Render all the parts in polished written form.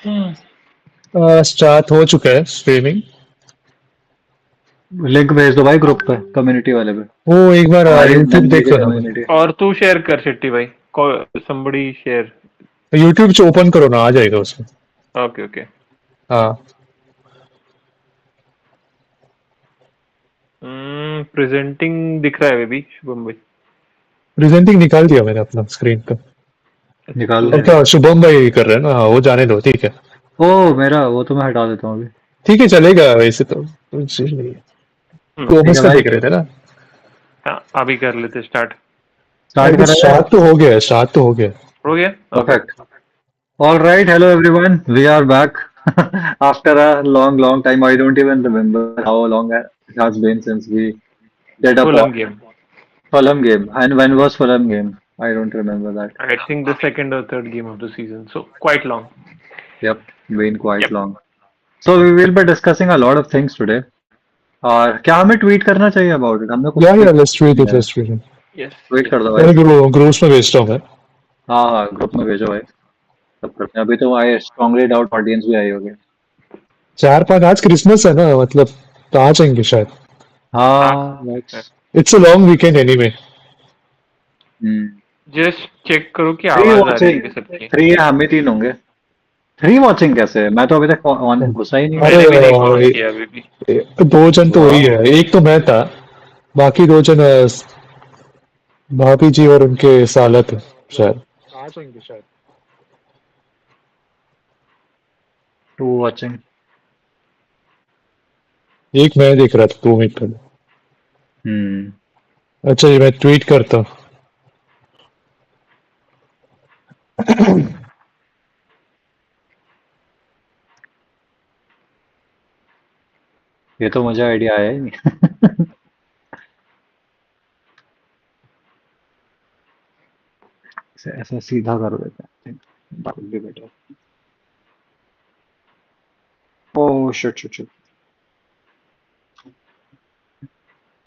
Start हो चुका है स्ट्रीमिंग। लिंक भेज दो भाई ग्रुप पे, कम्युनिटी वाले पे, वो एक बार हमारी यूट्यूब नन्ही देख की लो ना भाई। कम्युनिटी। और तू शेयर कर शिट्टी भाई, somebody शेयर। यूट्यूब से ओपन करो ना, आ जाएगा उसमें। Okay okay. हाँ, प्रेजेंटिंग दिख रहा है बेबी शुभम भाई। प्रेजेंटिंग निकाल दिया मैंने अपना स्क्रीन का। निकाल अब लो। तूने क्या नहीं। शुभम भाई कर रहे हैं ना, हाँ, वो जाने दो, ठीक है। ओ मेरा वो तो मैं हटा देता हूँ अभी। ठीक है, चलेगा वैसे तो कुछ नहीं है। ठीक कॉमर्स है का भाई, देख रहे थे ना। हाँ अभी कर लेते स्टार्ट। स्टार्ट अभी करा जाए। स्टार्ट तो हो गया, स्टार्ट तो हो गया। हो गया okay. Perfect. All right, hello everyone. We are back after a long time. I don't even remember how long it has been since we did a Fulham game. Fulham game. And when was Fulham game? I don't remember that. I think the second और third game of the season, so quite long. Yep, been quite yep. long. So we will be discussing a lot of things today. और क्या हमें tweet करना चाहिए about it? हमने कुछ या tweet let's tweet it, किया है। Let's tweet it. Yes tweet yes. कर दो भाई। मैं ग्रुप्स में भेजता हूँ मैं। हाँ हाँ, ग्रुप में भेजो भाई। सब करते हैं। अभी तो आई स्ट्रांगली डाउट ऑडियंस भी आई होगी। 4-5 आज क्रिसमस है ना, मतलब तो आ जाएंगे शायद। हाँ हाँ let's. It's a long weekend anyway. Just check करो कि थ्री आवाज आ रही है वॉचिंग, कि सबकी। थ्री हम ही तीन होंगे। थ्री वॉचिंग कैसे है? मैं तो अभी तक ऑन घुसा ही नहीं हूँ। अरे मैंने भी नहीं पहुंच किया अभी भी। दो जन तो वही वाह। है, एक तो मैं था, बाकी दो जन भाभी जी और उनके साला थे शायद। आ जाएंगे शायद। To watching. एक मैं देख रहा था 2 मिनट पहले। हम्म। अच्छा जी, मैं ट्वीट करता हूँ। ये तो मुझे आइडिया आया ही नहीं। ऐसे ऐसा सीधा कर देते हैं। That would be better. Oh shit shit shit.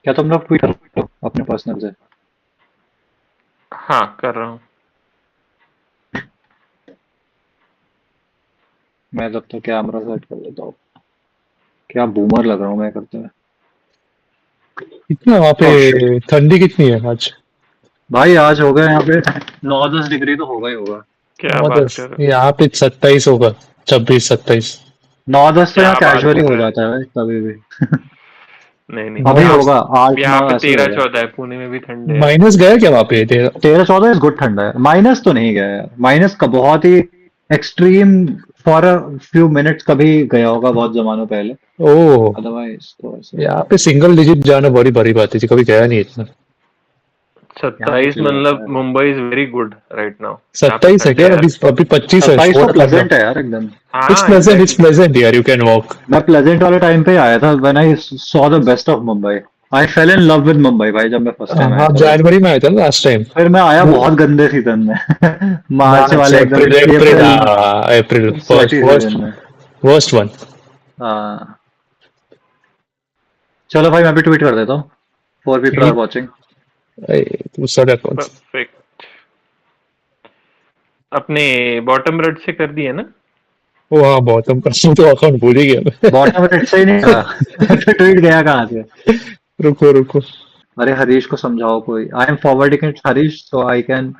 क्या तुम लोग ट्वीट करो अपने पर्सनल से? हाँ कर रहा हूँ। मैं तब तक कैमरा सेट कर लेता हूँ। क्या बूमर लग रहा हूँ मैं करते हुए। कितना वहाँ ओह शिट। पे ठंडी कितनी है आज? भाई आज हो गया यहाँ पे 9-10 डिग्री तो होगा ही होगा। क्या और बात कर रहे हो? यहाँ पे 27 होगा, 26-27। 9-10 तो यहाँ क्या बात कैजुअली कर हो रहे हो? जाता है भाई कभी भी। नहीं नहीं, अभी यहाँ होगा 8-9 यहाँ पे ऐसे ही तेरह होगा। चौदह है, पुणे में भी ठंडे है। माइनस गया क्या वहाँ पे? 13-14 इज गुड ठंडा है। माइनस तो नहीं गया है। माइनस का बहुत ही extreme for a few minutes कभी गया होगा बहुत जमानों पहले। ओह, अदरवाइज तो ऐसे यहाँ पे सिंगल डिजिट जाना बड़ी बड़ी बात है जी, कभी गया नहीं इतना। यहाँ पे 27 चिल रहता मतलब है। Mumbai is very good right now. यहाँ पे 27 है ठंड क्या? है अभी यार। अभी 25 है, 27 तो थोड़ा ठंडा। प्लेजेंट है यार एकदम। इट्स हाँ प्लेजेंट, इट्स एग्जैक्टली। प्लेजेंट यार, यू कैन वॉक। मैं प्लेजेंट वाले टाइम पे आया था when I saw the best of Mumbai. I fail in love with Mumbai भाई जब मैं फर्स्ट टाइम आया हाँ, था भाई। जनवरी में आया था लास्ट टाइम। फिर मैं आया वो बहुत गंदे सीजन में। मार्च मार्च, वाले एकदम April, April, April April first sweaty worst, season में। Worst one. हाँ चलो भाई मैं भी ट्वीट कर देता हूँ। 4 people आर वॉचिंग। तू सड़क कौन सी? परफेक्ट। अपने बॉटम रेड से कर दिया ना? वो हाँ, बॉटम का तो अकाउंट भूल ही गया बॉटम रेड से ही नहीं था। तो ट्वीट गया कहाँ से? मैं। रुको रुको। अरे हरीश को समझाओ कोई। I am forwarding it Harish so I can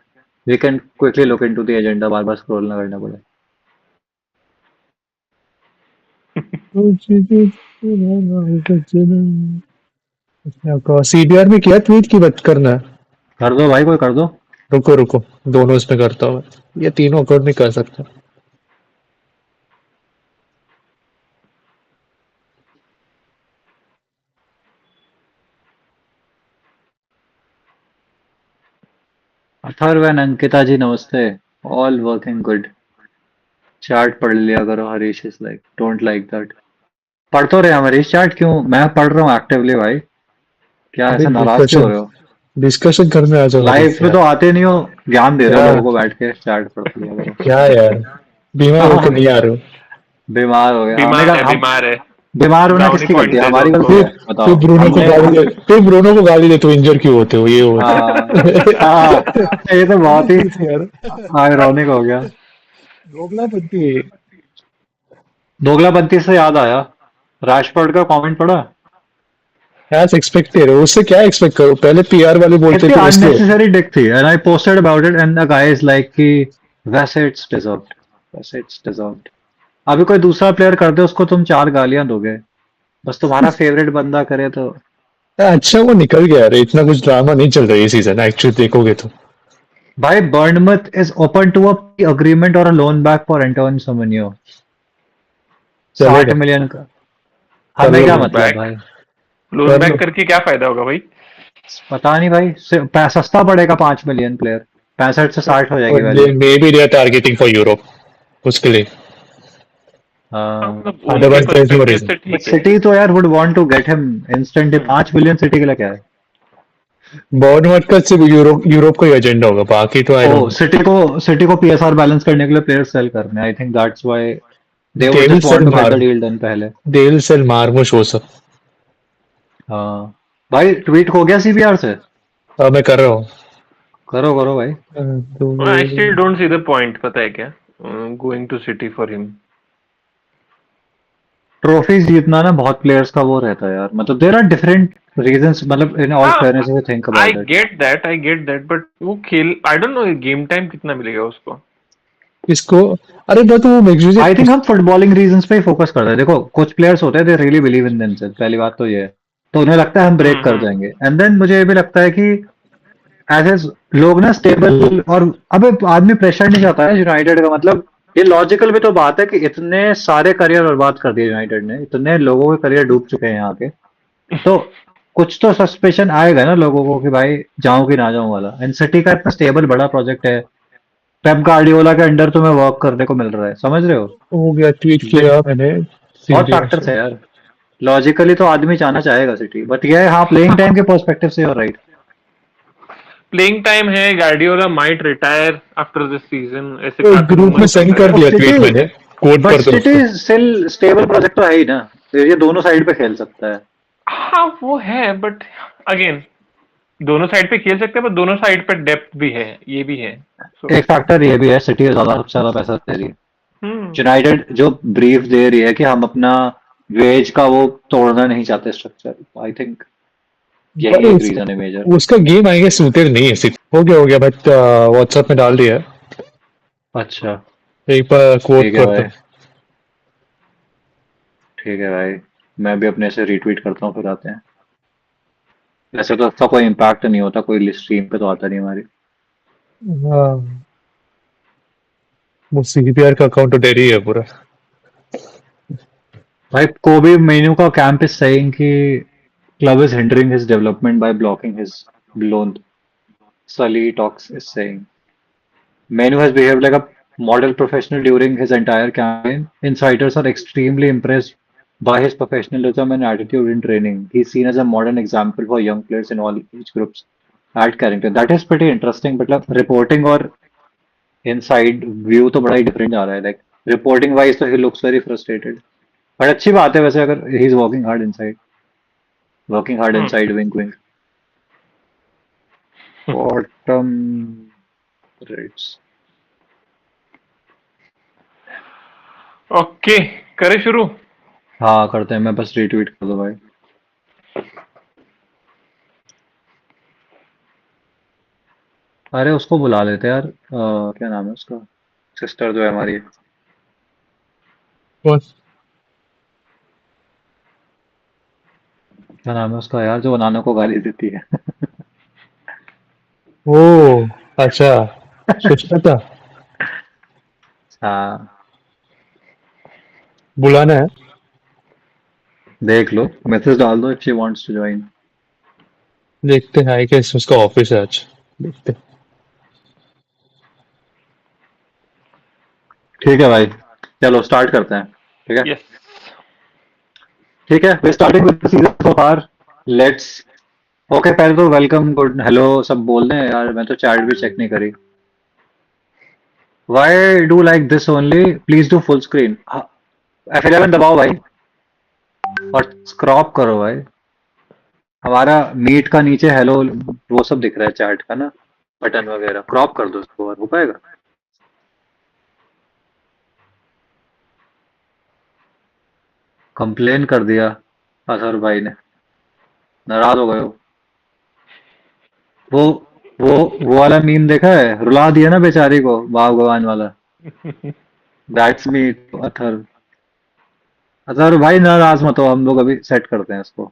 we can quickly look into the agenda, बार बार स्क्रॉल ना करना पड़े। सीबीआर में क्या ट्वीट की बात करना है? कर दो भाई कोई कर दो। रुको रुको, दोनों इसमें करता हूँ मैं। ये तीनों अकाउंट में कर सकता हूँ। अथर्व एंड अंकिता जी नमस्ते। All working good. चैट पढ़ लिया करो। Harish is like don't like that. पढ़ तो रहे हम हरीश चैट। क्यों? मैं पढ़ रहा हूँ एक्टिवली भाई। क्या अरे ऐसा नाराज क्यों हो डिस्कशन, रहे हो? डिस्कशन करने आ जाओ लाइव हरीश में यार। तो आते नहीं हो। ज्ञान दे रहे हो क्या? लोगों को बैठ के। चैट पढ़ लिया करो। क्या यार, बीमार होकर नहीं आ रहे हो? बीमार हो गया हमने बीमार कहा। है हम बीमार है। बीमार होना ब्राउनी किसकी गलती पॉइंट है? दे दो हमारी उसको। गलती फिर है फिर बताओ ब्रूनो को हमने। गाली दे, फिर ब्रूनो को गाली दे तो इंजर क्यों होते हो, ये होता हाँ हाँ, है। ये तो बहुत ही यार आयरॉनिक हो गया। रोकना पड़ती है। दोगलापंती से याद आया, राशफोर्ड का कमेंट पढ़ा? एज एक्सपेक्टेड, उससे क्या एक्सपेक्ट करो, पहले पीआर वाले बोलते कितनी थे इसलिए। अननेसेसरी डिक थी, and I posted about it and the guy is like कि वैसे इट्स डिजर्व्ड, वैसे इट्स डिजर्व्ड। अभी कोई दूसरा प्लेयर कर दे उसको तुम 4 गालियां दोगे, बस तुम्हारा फेवरेट बंदा करे तो। अच्छा वो निकल गया, अरे इतना कुछ ड्रामा नहीं चल रहा है ये सीजन एक्चुअली देखोगे तो। भाई Bournemouth is open to a agreement और a loan back for Antoine Semenyo, साठ चलेगा, मिलियन का। कर हमें लो, क्या लोन मतलब बैक, भाई। लोन कर लो। बैक करके क्या फायदा होगा भाई? पता नहीं भाई, सस्ता पड़ेगा 5 मिलियन प्लेयर, 65 से 60 हो जाएगी value. May be they are targeting for Europe उसके लिए। हाँ, हाँ। मतलब उनके otherwise there is no perspective reason. से बट ठीक है। सिटी तो यार would want to get him instantly, hmm 5 million City के लिए क्या है। बॉर्नमथ का सिर्फ यूरोप यूरोप का ही एजेंडा होगा, बाकी तो I oh, don't know. City को पीएसआर बैलेंस करने के लिए प्लेयर सेल करने, I think that's why they they would will just want sell to get the mar, deal done पहले। दे विल सेल मार्मोश वो सब। हाँ भाई, ट्वीट हो गया सीबीआर से? मैं कर रहा हूँ। करो करो भाई। I still don't see the point, पता है क्या, going to City for him. Trophies जीतना ना बहुत प्लेयर्स का वो रहता है यार, मतलब देयर आर डिफरेंट रीजंस, मतलब इन ऑल हाँ, fairness if you think I about it. Get that, I get that, but वो खेल, I don't know game time कितना मिलेगा उसको। इसको, अरे मैं तो आई थिंक म्यूजिक। हम फुटबॉलिंग रीजंस पे ही फोकस करते हैं। देखो कुछ प्लेयर्स होते हैं they really believe in themselves, पहली बात तो ये है, तो उन्हें लगता है हम ब्रेक कर हम्म। जाएंगे, एंड देन मुझे ये भी लगता है कि ऐसे लोग ना स्टेबल, और अबे आदमी प्रेशर नहीं चाहता है यूनाइटेड का, मतलब ये लॉजिकल भी तो बात है कि इतने सारे करियर बर्बाद कर दिए यूनाइटेड ने, इतने लोगों के करियर डूब चुके हैं यहाँ के, तो कुछ तो सस्पेशन आएगा ना लोगों को कि भाई जाऊं कि ना जाऊं वाला। एंड सिटी का इतना स्टेबल बड़ा प्रोजेक्ट है, पेप गार्डियोला के अंडर तुम्हें वर्क करने को मिल रहा है, समझ रहे हो। हो गया, ट्वीट दे- किया मैंने बहुत सीबीआर फैक्टर्स से। है यार, लॉजिकली तो आदमी जाना चाहेगा सिटी, बट ये है, हाँ प्लेइंग टाइम के पर्सपेक्टिव से राइट। प्लेइंग टाइम है, Guardiola might retire after this season, ऐसे तो काफी ग्रुप में रूमर्स चल सेंड रहे कर हैं। तो दिया सिटी, ट्वीट मैंने, कोट बट कर दो सिटी उसको। स्टिल स्टेबल प्रोजेक्ट तो है ही ना, तो ये दोनों साइड पे खेल सकता है। हाँ वो है, बट अगेन दोनों साइड पे खेल सकते हैं, पर दोनों साइड पे डेप्थ भी है, ये भी है। सो एक फैक्टर ये भी है, सिटी ज्यादा सबसे ज्यादा पैसा दे रही है, हम्म यूनाइटेड जो ब्रीफ दे रही है कि हम अपना वेज का वो तोड़ना नहीं चाहते स्ट्रक्चर, आई थिंक पर यही एक रीजन है मेजर। उसका गेम आएगा सूटेड नहीं है सिर्फ। हो गया बट व्हाट्सएप में डाल दिया है। अच्छा। एक बार कोट ठीक है करता भाई, हूँ। ठीक है भाई, मैं भी अपने से रीट्वीट करता हूँ फिर आते हैं। वैसे तो उसका कोई इम्पैक्ट नहीं होता, कोई स्ट्रीम पे तो आता नहीं हमारी। हाँ, वो सीबीआर का अकाउंट तो डेरी है पूरा। भाई कोबी मेनू का कैंप इज सेइंग कि club is hindering his development by blocking his loan, सली talks is saying Manu has behaved like a model professional during his entire campaign. Insiders are extremely impressed by his professionalism and attitude in training. He's seen as a modern example for young players in all age groups at Carrington. That is pretty interesting. मतलब reporting और inside view तो बड़ा ही different आ रहा है. Like reporting wise तो he looks very frustrated. But अच्छी बात है वैसे, अगर he's working hard हम्म inside, wink wink. Bottom rates. Okay, करे शुरू। हाँ करते हैं, मैं बस retweet कर दो भाई। अरे उसको बुला लेते यार, क्या नाम है उसका, सिस्टर जो है हमारी, कौन? क्या नाम है उसका यार जो नाना को गाली देती है। ओ अच्छा, सुष्मिता। हाँ, बुलाना है। देख लो, मैसेज डाल दो if she wants to join. देखते हैं, आई गेस उसका ऑफिस है आज। देखते हैं। ठीक है भाई, चलो स्टार्ट करते हैं। ठीक है। यस। ठीक है, we starting with season so far, let's. Okay, पहले तो वेलकम, गुड, हेलो सब बोल रहे हैं यार, मैं तो चैट भी चेक नहीं करी। Why do like this only, please do full screen. F11 दबाओ भाई, और स्क्रॉप करो भाई। हमारा मीट का नीचे हेलो वो सब दिख रहा है चैट का ना, बटन वगैरह, क्रॉप कर दो उसको और हो पाएगा। कंप्लेन कर दिया अजहर भाई ने, नाराज हो गए वो वो वो वाला मीम देखा है, रुला दिया ना बेचारी को भगवान वाला। That's me Athar. अथर भाई नाराज मत हो, हम लोग अभी सेट करते हैं इसको।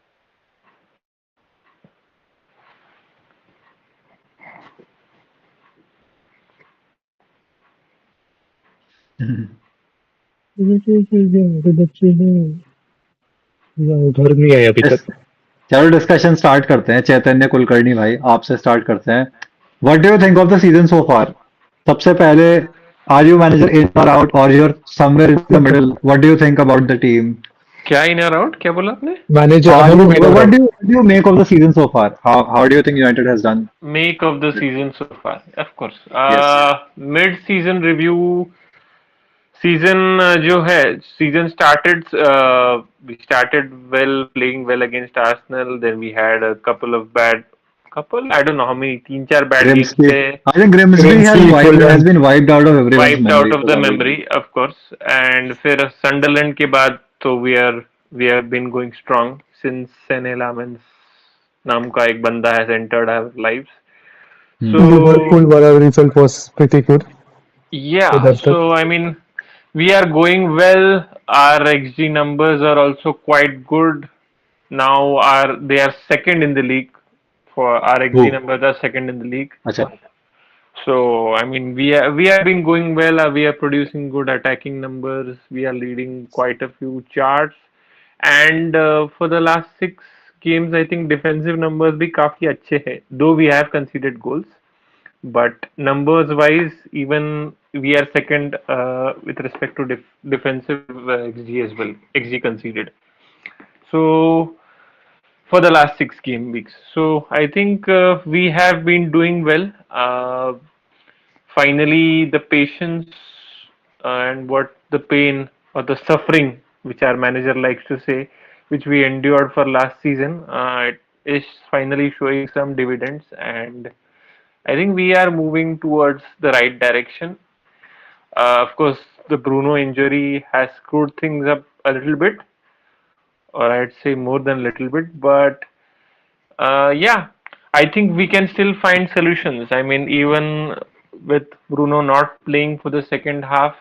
मेरे बच्चे हैं या घर नहीं आए अभी इस- तक। चलो डिस्कशन स्टार्ट करते हैं। चैतन्य कुलकर्णी भाई, आपसे स्टार्ट करते हैं। What do you think of the season so far? सबसे पहले, आर यू मैनेजर इन और आउट और you're somewhere in the middle? What do you think about the team? क्या इन और आउट, क्या बोला आपने? Manager Are I you, am in और what out. do you make of the season so far? How do you think United has done? Make of the season so far, of course. Yes. Mid season review. Season जो है, season started, we started well, playing well against Arsenal. Then we had a couple of bad, couple, I don't know how many, तीन चार bad games Grimsby. थे, I think Grimsby क्रेमसी has Fulham. been wiped out of everyone's wiped out memory of for the some reason. memory, of course. And फिर Sunderland के बाद तो we have been going strong since Senne Lammens नाम का एक बंदा has entered our lives. So Liverpool वाला result was pretty good yeah, उधर तक। so I mean, we are going well. Our XG numbers are also quite good. Now they are second in the league. For our XG Who? numbers are second in the league. अच्छा. So I mean, we have been going well. We are producing good attacking numbers. We are leading quite a few charts. And for the last 6 games, I think defensive numbers भी काफी अच्छे हैं. Though we have conceded goals, but numbers wise, even we are second with respect to defensive XG as well, XG conceded. So for the last 6 game weeks, so I think we have been doing well. Finally, the patience and what the pain or the suffering, which our manager likes to say, which we endured for last season, it is finally showing some dividends, and I think we are moving towards the right direction. Of course, the Bruno injury has screwed things up a little bit, or I'd say more than a little bit, but yeah, I think we can still find solutions. I mean, even with Bruno not playing for the second half,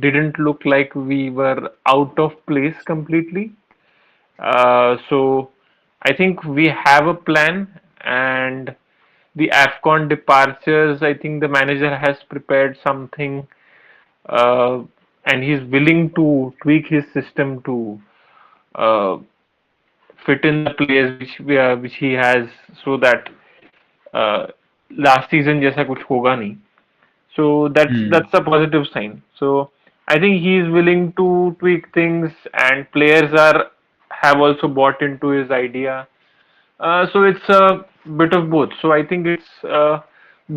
didn't look like we were out of place completely. So I think we have a plan, and the AFCON departures, I think the manager has prepared something, uh, and he's willing to tweak his system to uh, fit in the players which he has, so that uh, last season जैसा कुछ होगा नहीं. So Hmm. that's a positive sign. So I think he is willing to tweak things, and players are have also bought into his idea. So it's a bit of both. So I think it's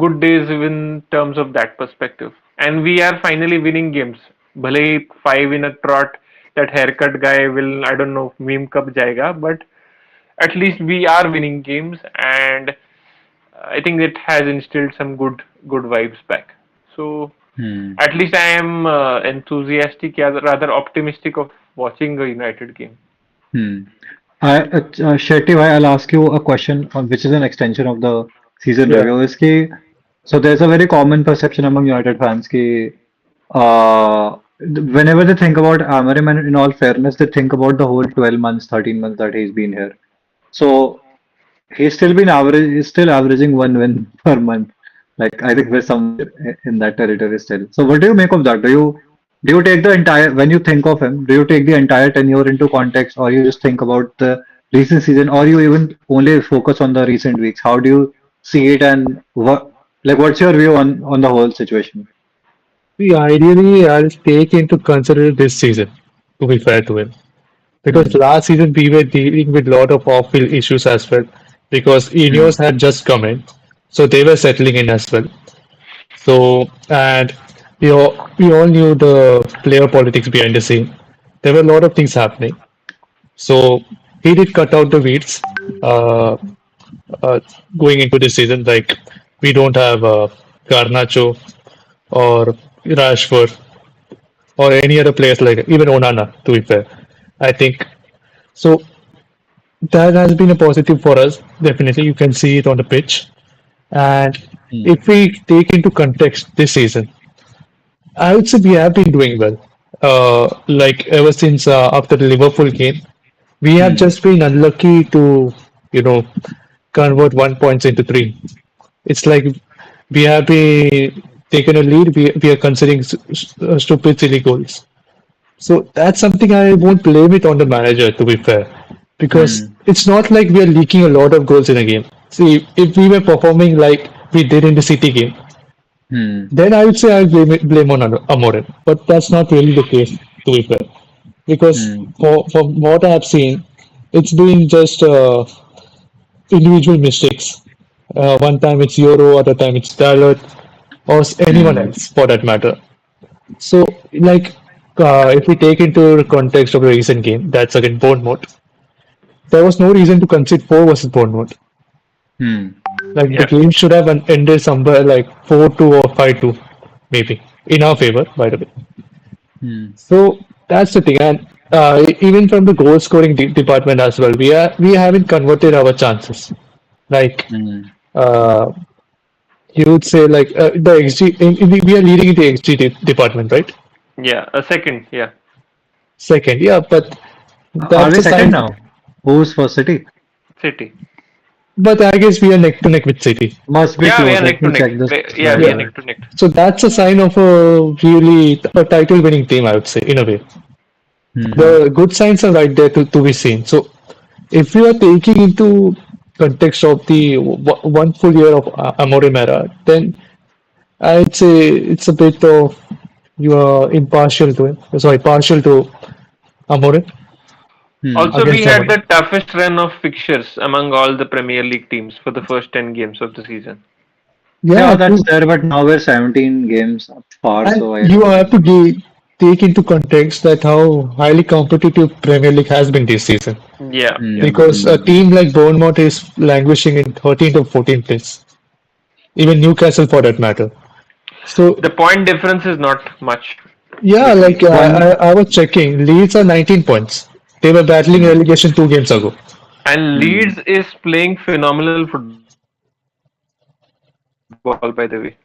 good days in terms of that perspective. And we are finally winning games. भले ही 5 in a trot, that haircut guy will, I don't know meme कब जाएगा, but at least we are winning games, and I think it has instilled some good vibes back. So Hmm. at least I am enthusiastic, yeah, rather optimistic of watching a United game. Hmm. Shetty, bhai, I'll ask you a question which is an extension of the season Yeah, review. So there's a very common perception among United fans ki, whenever they think about Amarim, and in all fairness, they think about the whole 12 months, 13 months that he's been here. So he's still averaging one win per month. Like I think we're somewhere in that territory still. So what do you make of that? Do you take the entire when you think of him, do you take the entire tenure into context, or you just think about the recent season, or you even only focus on the recent weeks? How do you see it, and what's your view on the whole situation? see, ideally, I'll take into consider this season, to be fair to him. Because Hmm. last season we were dealing with a lot of off-field issues as well. Because Hmm. Ineos had just come in, so they were settling in as well. So, and we all knew the player politics behind the scene. There were a lot of things happening. So he did cut out the weeds uh, uh, going into this season. Like we don't have Garnacho or Rashford or any other players like even Onana, to be fair. I think. So that has been a positive for us. Definitely, you can see it on the pitch. And Hmm. if we take into context this season, I would say we have been doing well. Like ever since after the Liverpool game, we have Hmm. just been unlucky to, you know, convert 1 points into three. It's like we have been taken a lead. We are considering stupid, silly goals. So that's something I won't blame it on the manager, to be fair, because Hmm. it's not like we are leaking a lot of goals in a game. See, if we were performing like we did in the City game, Hmm. then I would say I blame on Amorim. But that's not really the case, to be fair, because Hmm. from what I have seen, it's been just individual mistakes. One time it's Euro, other time it's Dalot, or anyone Hmm. else for that matter. So, like, if we take into the context of the recent game, that's again Bournemouth, there was no reason to concede 4 versus Bournemouth. Hmm. Like, the Yeah. game should have ended somewhere like 4-2 or 5-2, maybe, in our favor, by the way. Hmm. So, that's the thing. And even from the goal scoring department as well, we haven't converted our chances. Like, Hmm. uh, you would say, like, the XG, we are leading in the XG department, right? Yeah. A second. Yeah. Second, yeah, but Are that's we a second sign. now? Who's for City? City. But I guess we are neck to neck with City. Must be Yeah, we close. are Let neck to me neck. check this Yeah, right we are Yeah. away. neck to neck. So that's a sign of a title winning team, I would say, in a way. Hmm. The good signs are right there to be seen. So if you are taking into context of the one full year of Amorim era, then I'd say it's a bit of you are impartial to him. Sorry, partial to Amorim Hmm. Also, we against had Amorim. the toughest run of fixtures among all the Premier League teams for the first 10 games of the season. Yeah, Yeah, that's true. there, but now we're 17 games up far, And so I you don't have think. to take into context that how highly competitive Premier League has been this season. Yeah, yeah. Hmm. Because a Hmm. team like Bournemouth is languishing in 13th or 14th place, even Newcastle for that matter. So The point difference is not much yeah, between like them. One. I was checking, Leeds are 19 points. They were battling Hmm. relegation 2 games ago. And Hmm. Leeds is playing phenomenal football, by the way.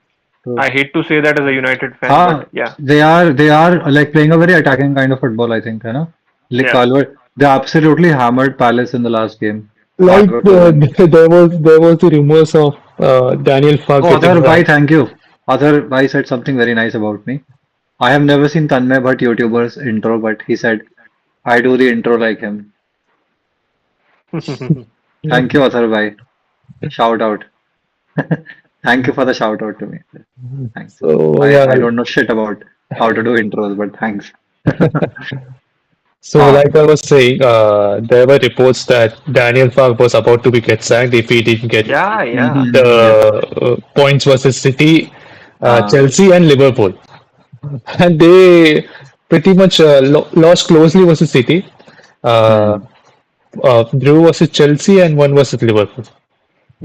I hate to say that as a United fan, but True. yeah. They are like playing a very attacking kind of football, I think, you know. Yeah. Like Calvert, they absolutely hammered Palace in the last game, Like 5-2 win. there was the rumors of Daniel Fark Oh, getting Athar bhai, banned. thank you. Athar bhai said something very nice about me. I have never seen Tanmay Bhatt YouTuber's intro, but he said I do the intro like him. Thank you, Athar bhai. Shout out. Thank you for the shout out to me. Thanks. So I yeah, I don't know shit about how to do intros, but thanks. so Ah. like I was saying, there were reports that Daniel Fark was about to be get sacked if he didn't get Yeah, yeah. the Yep. points versus City, Ah. Chelsea, and Liverpool, and they pretty much lost closely versus City. Uh, Hmm. drew versus Chelsea and one versus Liverpool.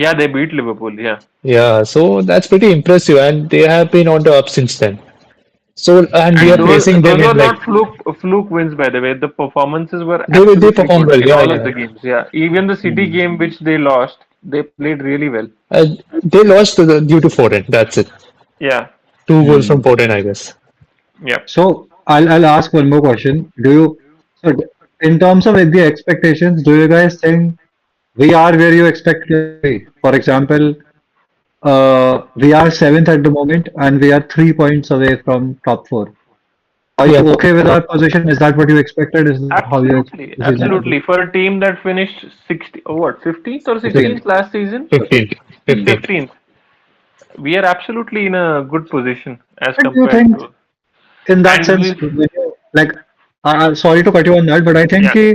Yeah, they beat Liverpool. Yeah. Yeah, so that's pretty impressive, and they have been on the up since then. So, and we And are those facing them those in were like not fluke wins, by the way. The performances were they absolutely perform good well. in Yeah, all of yeah. the games. Yeah, even the City Hmm. game which they lost, they played really well. They lost due to Foden. That's it. Yeah, 2 goals from Hmm. Foden, I guess. yeah. So I'll ask one more question. In terms of the expectations, do you guys think we are where you expected us to be? For example, we are seventh at the moment, and we are 3 points away from top four. Are Yeah, you okay with our position? Is that what you expected? Is that how you expect Absolutely, the season to be? absolutely. For a team that finished 60, oh, what, 15th or 15th. 16th last season, 15th, Hmm. 15th. 15th, we are absolutely in a good position as But do you compared think, to. in that And sense, we, like, sorry to cut you on that, but I think yeah.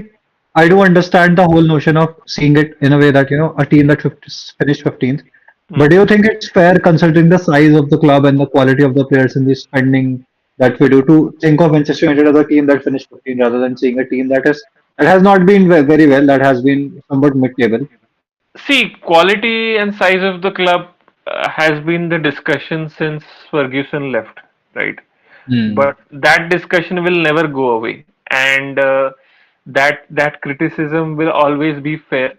I do understand the whole notion of seeing it in a way that, a team that finished 15th. Hmm. But do you think it's fair, considering the size of the club and the quality of the players in the spending that we do, to think of Manchester United as a team that finished 15th rather than seeing a team that has not been very well, that has been somewhat mid-table? See, quality and size of the club has been the discussion since Ferguson left, right? Hmm. But that discussion will never go away. And that criticism will always be fair.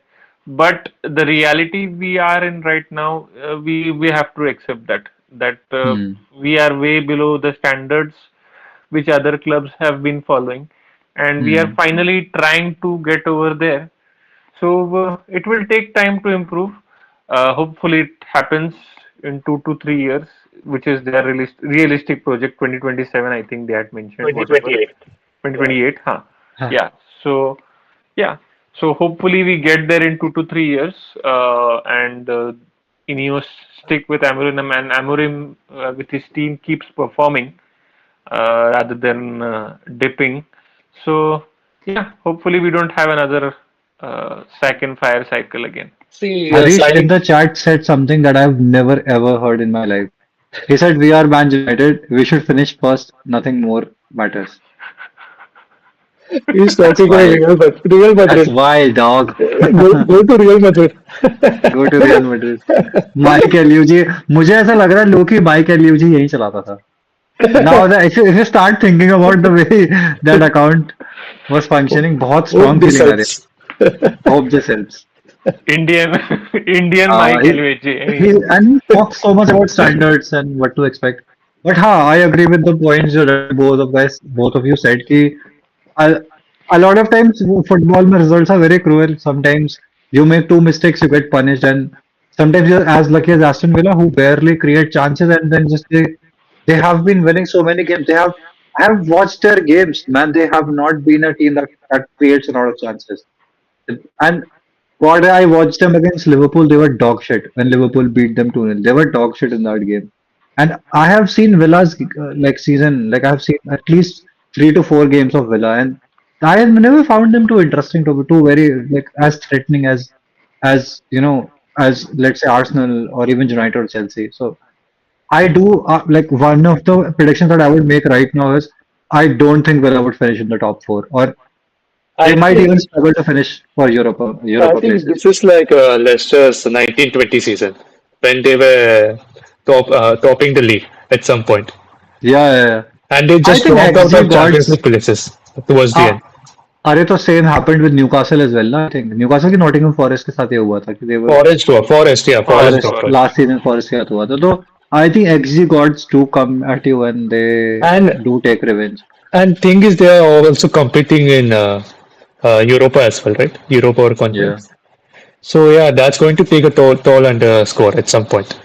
But the reality we are in right now, we have to accept that Hmm. we are way below the standards which other clubs have been following, and we are Hmm. finally trying to get over there. So it will take time to improve. Hopefully, it happens in 2 to 3 years, which is their realistic project. 2027, I think they had mentioned, whatever. 2028. Yeah. 2028, huh? Huh. Yeah. So yeah. So hopefully we get there in 2 to 3 years, and Ineos stick with Amorim, and Amorim with his team keeps performing rather than dipping. So yeah, hopefully we don't have another sack and fire cycle again. See, Harish in signing. the chat said something that I've never ever heard in my life. He said, "We are Man United. We should finish first. Nothing more matters." He's That's talking about wild. Real That's Madrid. wild, dog. Go to Real Madrid. Go to Real Madrid. Mike एल्यूजी मुझे ऐसा लग रहा है लोकी mic एल्यूजी यही चलाता था. Now that if you start thinking about the way that account was functioning, बहुत Hope strong this feeling आ रही है. helps. Hope this helps. Indian Indian Uh, Mike he, he LVG. and he talks so much about standards and what to expect. But I agree with the points that both of you said. A, a lot of times football mein results are very cruel. Sometimes you make two mistakes, you get punished, and sometimes you're as lucky as Aston Villa, who barely create chances, and then just they have been winning so many games. I have watched their games, man. They have not been a team that creates a lot of chances. And what I watched them against Liverpool, they were dog shit when Liverpool beat them 2-0. They were dog shit in that game. And I have seen Villa's like season, like I've seen at least 3 to 4 games of Villa, and I have never found them too interesting too very like as threatening as as let's say Arsenal or even United or Chelsea. So I do like one of the predictions that I would make right now is I don't think Villa would finish in the top four, or they I might think even struggle to finish for I Europa think places. this is like Leicester's 1920 season when they were topping the league at some point, Yeah, yeah, yeah. and they I just think dropped out XG of Champions gods. League places towards the Uh, end. अरे तो same happened with Newcastle as well ना I think Newcastle की Nottingham Forest के साथ ये हुआ था कि they were Forest Forest, Forest dropped out. Forest. last season Forest के साथ हुआ था तो I think XG gods do come at you when they And do take revenge. thing is, they are also competing in Europa as well, right? Europa or Yeah. conference. So yeah, that's going to take a toll on the score at some point.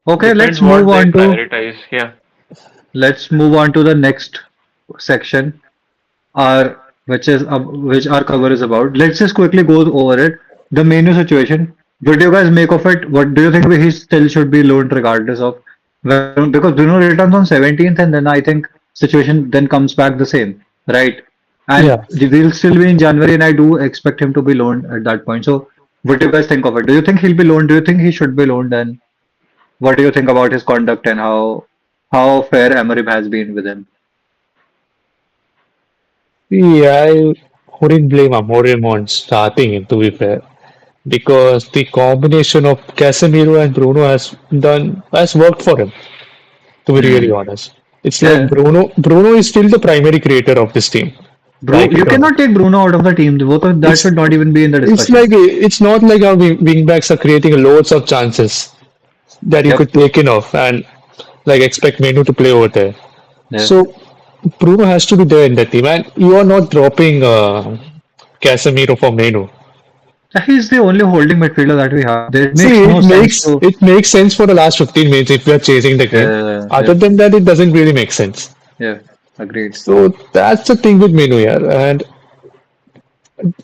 Okay, Depends what they prioritize. Yeah. let's move on to the next section. Our which our cover is about. Let's just quickly go over it. The menu situation. What do you guys make of it? What do you think he still should be loaned regardless of because Bruno returns on 17th and then I think situation then comes back the same, right? And Yeah. we'll still be in January and I do expect him to be loaned at that point. So what do you guys think of it? Do you think he'll be loaned? Do you think he should be loaned? And what do you think about his conduct and how fair Amorim has been with him? Yeah, I wouldn't blame Amorim on starting him, to be fair, because the combination of Casemiro and Bruno has worked for him. To be really Hmm. honest, it's like Yeah. Bruno is still the primary creator of this team. Like You it or not. cannot take Bruno out of the team. That It's should not even be in the it's discussion. like it's not like our wing backs are creating loads of chances that you Yep. could take in off and like expect Menu to play over there. Yeah. So Bruno has to be there in that team, and you are not dropping Casemiro for Menu. He's the only holding midfielder that we have. There it See, makes no sense to. it makes sense for the last 15 minutes if we are chasing the game. Yeah. Other than that, it doesn't really make sense. Yeah. Agreed. So that's the thing with Menu here. And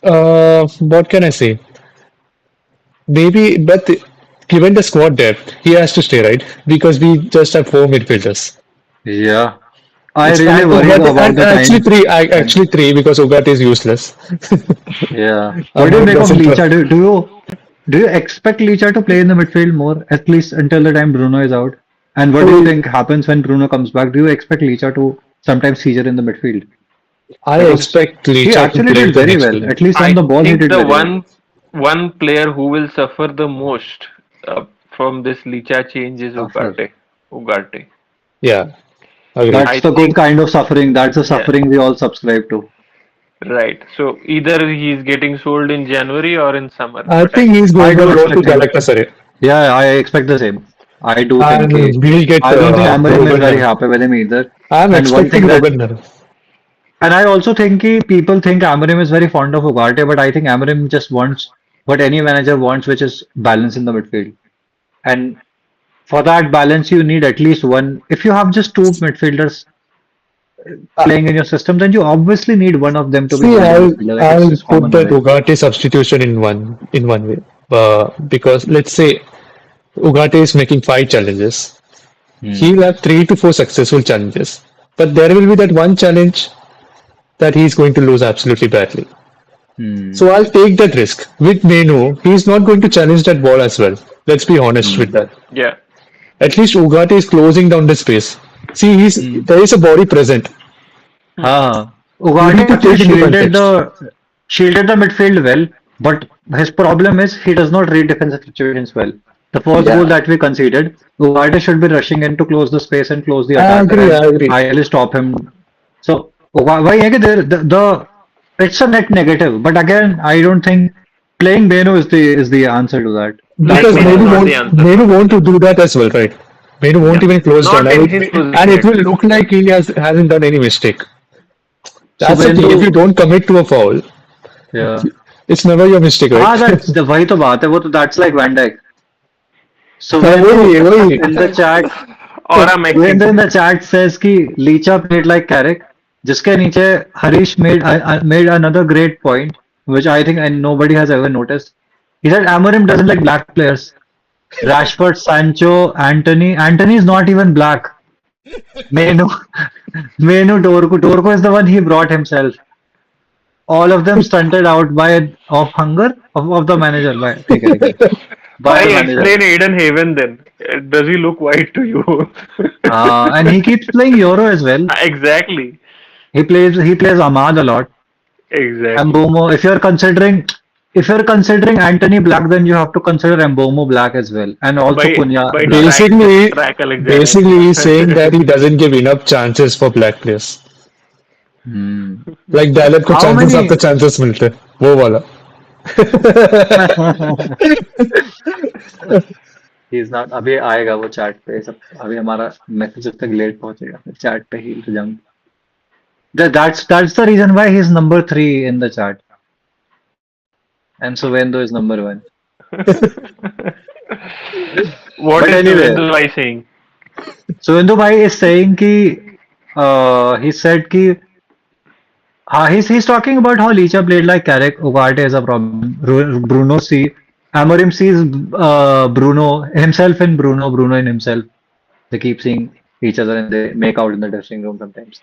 what can I say? Maybe, but given the squad depth, he has to stay, right? Because we just have four midfielders. Yeah. I It's really and worry Ugarte, about and the actually time three, when. actually three because Ugarte is useless. Yeah. What do you Amorim make of doesn't Licha? trust. Do you expect Licha to play in the midfield more, at least until the time Bruno is out? And what do you So think happens when Bruno comes back? Do you expect Licha to sometimes feature in the midfield? I Because expect he Licha to actually play did the very next well. game. At least on I the ball, he think did the very well. one player who will suffer the most from this Licha change is Suffer. Ugarte. Ugarte. Yeah, agreed. That's I the good think kind of suffering. That's the yeah, suffering we all subscribe to. Right. So either he's getting sold in January or in summer. I But I think he's I going do to go to expect him. Galatasaray, Yeah, I expect the same. I do think and we'll get I don't think Amarim is very Rogan. happy with him either. I'm And one expecting thing that, Rogan. and I also think people think Amarim is very fond of Ugarte, but I think Amarim just wants what any manager wants, which is balance in the midfield. And for that balance, you need at least one. If you have just two midfielders playing in your system, then you obviously need one of them to be See, holding I'll midfielder. Like it's I'll just put common that knowledge. Ugarte substitution in one way. Because let's say Ugarte is making 5 challenges, Hmm. he'll have 3 to 4 successful challenges, but there will be that one challenge that he's going to lose absolutely badly. Hmm. So I'll take that risk. With Menu, he's not going to challenge that ball as well. Let's be honest with Hmm. that. yeah. At least Ugarte is closing down the space. See, Hmm. there is a body present. You Ugarte need to actually take into context. shielded the midfield well, but his problem is he does not read defensive situations well. The first goal Yeah, that we conceded, Ugarte should be rushing in to close the space and close the I attacker agree. and I agree. ideally stop him. So why the it's a net negative, but again, I don't think playing Beno is the answer to that. That's Because Playing what Beno I is Menu not think. the won't answer. Menu want to do that as well, right? Menu won't Yeah. even close down, Not in his and position it at will least. look like he hasn't done any mistake. So That's the thing. If you Beno, don't commit to a foul, yeah. it's never your mistake, right? हाँ that's the वही तो बात है वो तो that's like Van Dijk. वही Suvendu वही in the chat, Or I'm Suvendu acting. in the chat says कि Licha played like Carrick. जिसके नीचे Harish made another great point, which I think and nobody has ever noticed. He said Amorim doesn't like black players. Rashford, Sancho, Anthony. Anthony is not even black. Menu, Menu, Torko is the one he brought himself. All of them stunted out by of hunger of the manager. ठीक है, by Why the manager. explain Aiden Haven then? Does he look white to you? And he keeps playing Euro as well. Exactly. He plays Ahmad a lot. Exactly. Mbomo. If you're considering Anthony Black, then you have to consider Mbomo Black as well, and also By Cunha by Black. basically, Track Alexander. basically, he's saying that he doesn't give enough chances for black players. Hmm. Like dialogue को How chances many? after chances मिलते हैं, वो वाला. He's not. अभी आएगा वो chat पे सब. अभी हमारा मैसेज जब तक लेट पहुंचेगा फिर चैट पे ही jump. That's the reason why he's number three in the chart, and Suvendu is number one. What But is anyway, Suvendu Bhai saying? Suvendu bhai is saying कि he said कि he's talking about how Licha played like Carrick. Ugarte is a problem. Amorim sees Bruno himself in Bruno, Bruno in himself. They keep seeing each other and they make out in the dressing room sometimes.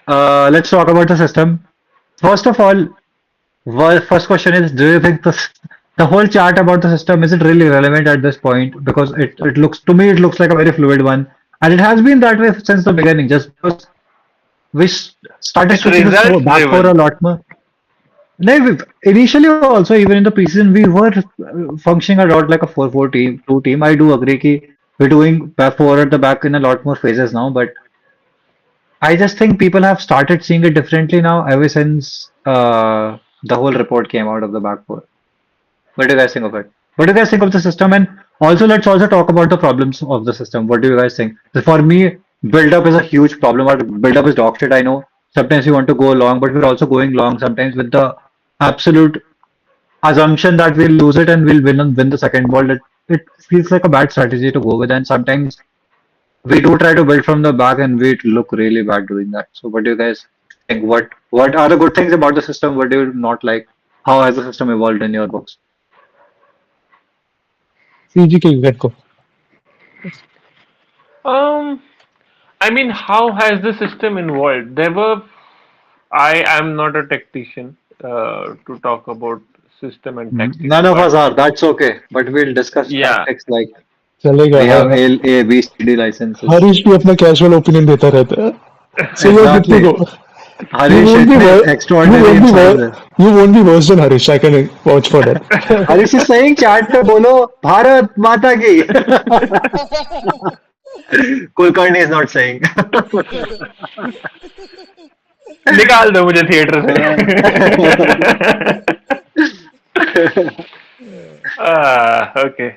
Let's talk about the system. First of all, first question is: do you think the whole chart about the system is it really relevant at this point? Because it looks to me it looks like a very fluid one, and it has been that way since the beginning. Just because we started It's switching this results back for a driven. lot more. No, initially also even in the preseason we were functioning a lot like a 4-4 team, two team. I do agree कि we're doing back four at the back in a lot more phases now, but I just think people have started seeing it differently now ever since the whole report came out of the back four. What do you guys think of it? What do you guys think of the system? And also, let's also talk about the problems of the system. What do you guys think? So for me, build up is a huge problem. Our build up is dog shit. I know sometimes we want to go long, but we're also going long sometimes with the absolute assumption that we'll lose it and we'll win the second ball. It feels like a bad strategy to go with, and sometimes we do try to build from the back and we look really bad doing that. So what do you guys think? What are the good things about the system? What do you not like? How has the system evolved in your books? CG के get को. Um, I mean, how has the system evolved? I am not a tactician to talk about system and tactics, None of but us are. That's okay. But we'll discuss yeah, tactics like चलेगा. we have A, B, C, D licenses. Harish भी अपना casual opinion देता रहता है. So you're good to Exactly. go. You Harish won't be इतने worse. You extraordinary won't be इंसान worse. है. You won't be worse than Harish. I can vouch for that. Harish is saying chat पे बोलो भारत माता की. Kulkarni is not saying. निकाल दो मुझे थिएटर हाँ। से. Okay.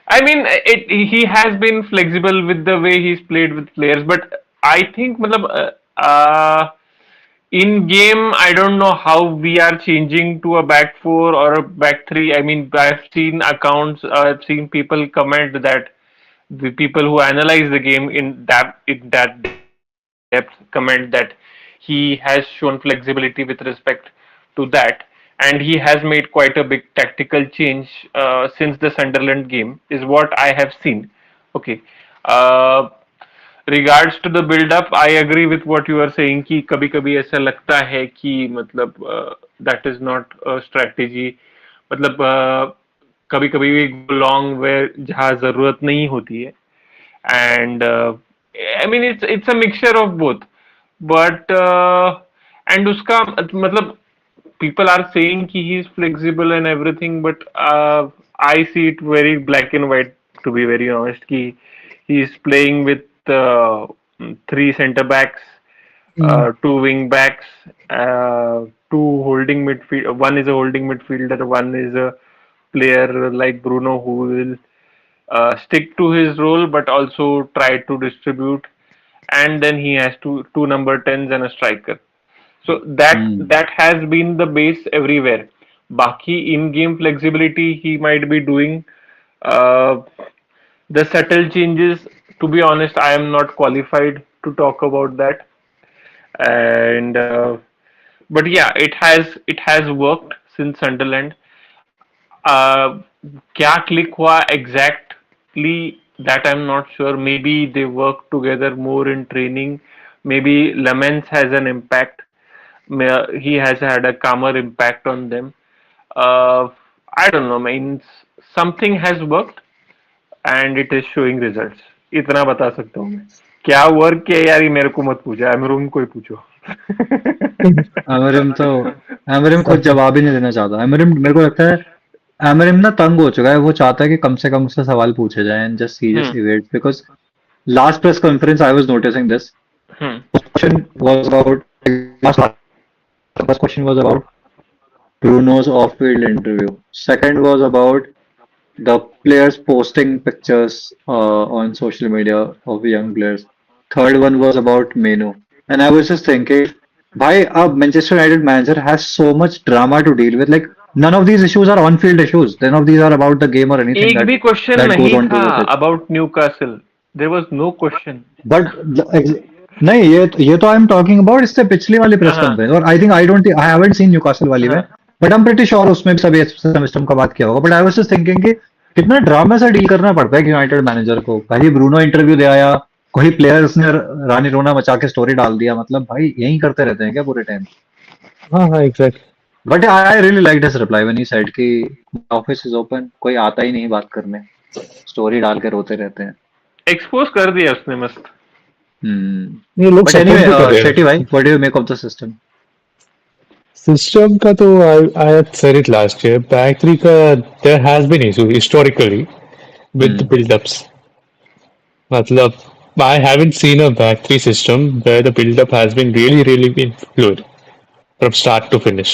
I mean, he has been flexible with the way he's played with players, but I think, matlab, in game, I don't know how we are changing to a back four or a back three. I mean, I've seen accounts, I've seen people comment that the people who analyze the game in that depth comment that he has shown flexibility with respect to that, and he has made quite a big tactical change since the Sunderland game, is what I have seen. Okay. Uh, Regards to the build up, I agree with what you are saying कि कभी कभी ऐसा लगता है कि मतलब that is not a strategy. मतलब कभी कभी we go long where जहाँ जरूरत नहीं होती है, and I mean it's a mixture of both, but and उसका मतलब people are saying कि he is flexible and everything, but I see it very black and white, to be very honest. कि he is playing with three centre backs, Mm. two wing backs, two holding midfield. One is a holding midfielder. One is a player like Bruno who will stick to his role but also try to distribute. And then he has two number tens and a striker. So Hmm. that has been the base everywhere. Baki in-game flexibility he might be doing. Uh, the subtle changes, to be honest, I am not qualified to talk about that. And but yeah, it has worked since Sunderland. Uh, क्या click हुआ exactly, that I'm not sure. Maybe they work together more in training. Maybe Lamens has an impact. He has had a calmer impact on them. Uh, I don't know. Means something has worked and it is showing results. इतना बता सकता हूँ मैं. क्या work किया यार, ये मेरे को मत पूछो, अमरूम को ही पूछो. एमरिम तो एमरिम खुद सब जवाब ही नहीं देना चाहता। एमरिम मेरे को लगता है एमरिम ना तंग हो चुका है। वो चाहता है कि कम से कम उससे सवाल पूछे जाए एंड जस्ट ही hmm. Just evades because last press conference I was noticing this hmm. Question was about the first question was about Bruno's off-field interview. Second was about the players posting pictures on social media of young players. Third one was about Menu. And I was just thinking, why a Manchester United manager has so much drama to deal with? Like none of these issues are on-field issues. None of these are about the game or anything एक that भी question that goes नहीं on था to the pitch. About Newcastle. There was no question. But नहीं ये तो I am talking about इससे पिछली वाली प्रेस हाँ. कॉन्फ्रेंस और आई हैवंट सीन न्यूकासल वाली में हाँ. But I am pretty sure उसमें भी सभी सिस्टम का बात किया होगा but I was just thinking कि कितना ड्रामा सा डील करना पड़ता है यूनाइटेड मैनेजर को भाई ब्रूनो इंटरव्यू दे आया कोई प्लेयर उसने रानी रोना मचा के स्टोरी डाल दिया मतलब भाई यही करते रहते हैं क्या पूरे टाइम हाँ हाँ exact. But I really like this reply when he said कि ऑफिस इज ओपन कोई आता ही नहीं बात करने स्टोरी डाल के रोते रहते हैं एक्सपोज कर दिया उसने मस्त. ये लोग बट सपोर्ट भी कर एनीवे रहे हैं. शेटी भाई what do you make of the system system का तो I had said it last year. Back three का there has been issue historically with the build-ups. मतलब I haven't seen a back three system where the build-up has been really been fluid from start to finish.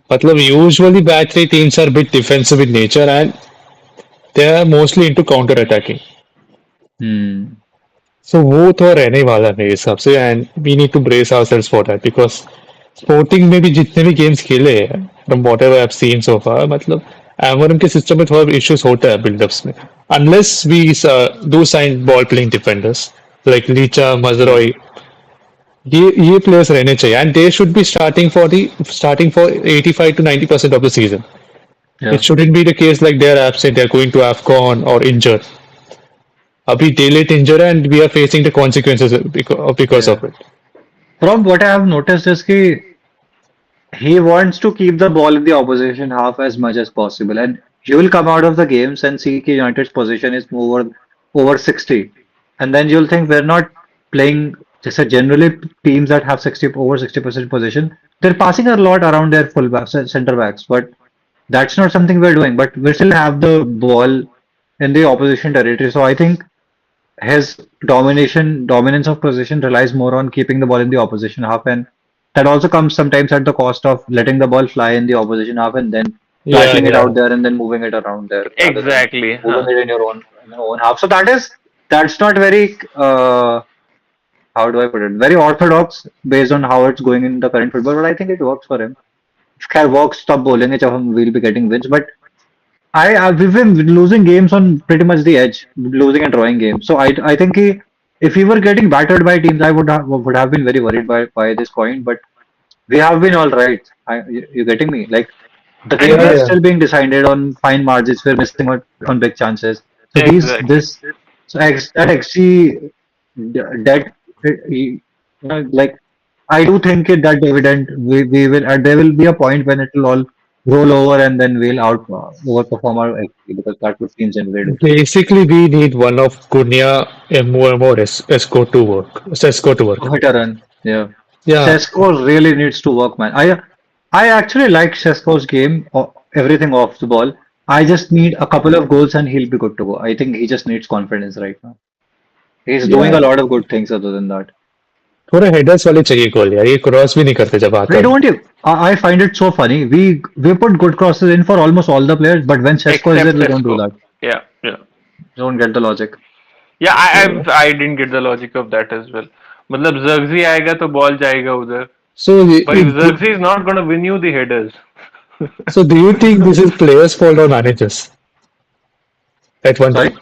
मतलब usually back three teams are a bit defensive in nature and they are mostly into counter attacking. Hmm So वो तो रहने वाला मेरे हिसाब से and we need to brace ourselves for that because sporting में भी जितने भी गेम्स खेले हैं from whatever I seen so far मतलब एमोरम के सिस्टम में थोड़ा इश्यूज होता है बिल्डअप्स में unless we do sign ball playing defenders like Licha Mazraoui ये प्लेयर्स रहने चाहिए and they should be starting for 85 to 90% of the season या it shouldn't be the case like they are absent they are going to AFCON और injured अभी they let injure and we are facing the consequences because या of it. From what I have noticed is कि he wants to keep the ball in the opposition half as much as possible. And you will come out of the games and see कि United's position is over 60. And then you'll think we're not playing just a generally teams that have 60 over 60% position. They're passing a lot around their full back, center backs, but that's not something we're doing. But we still have the ball in the opposition territory. So I think his dominance of position relies more on keeping the ball in the opposition half and that also comes sometimes at the cost of letting the ball fly in the opposition half and then Yeah, flattening it out yeah. there and then moving it around there rather than Exactly. moving Huh. it in your own half. So that's not very how do I put it? Very orthodox based on how it's going in the current football, but I think it works for him. खैर works तब बोलेंगे जब हम will be getting wins, but we've been losing games on pretty much the edge, losing and drawing games. So I think if we were getting battered by teams, I would have been very worried by this point. But we have been all right. You getting me? Like the And games Yeah, are yeah. still being decided on fine margins. We're missing on big chances. So these exactly. this so that XG debt, like I do think that dividend we will there will be a point when it will all roll over and then we'll overperform our XG because that would seem generated. Basically, we need one of Cunha and more Esco to work. Sesko to work. To hit a run, yeah. Yeah, Sesko really needs to work, man. I actually like Sesko's game, everything off the ball. I just need a couple of goals and he'll be good to go. I think he just needs confidence right now. He's doing a yeah. lot of good things other than that. थोड़ा headers वाले चाहिए गोल यार ये cross भी नहीं करते जब आता We है don't. I find it so funny. We put good crosses in for almost all the players, but when Sesko is there, Except we don't do Sesko. that. Yeah, yeah. Don't get the logic. Yeah, I didn't get the logic of that as well. मतलब Zirkzee आएगा तो ball जाएगा उधर. so But if Xerxes is not going to win you the headers. so do you think this is players fault or managers at one Sorry. time?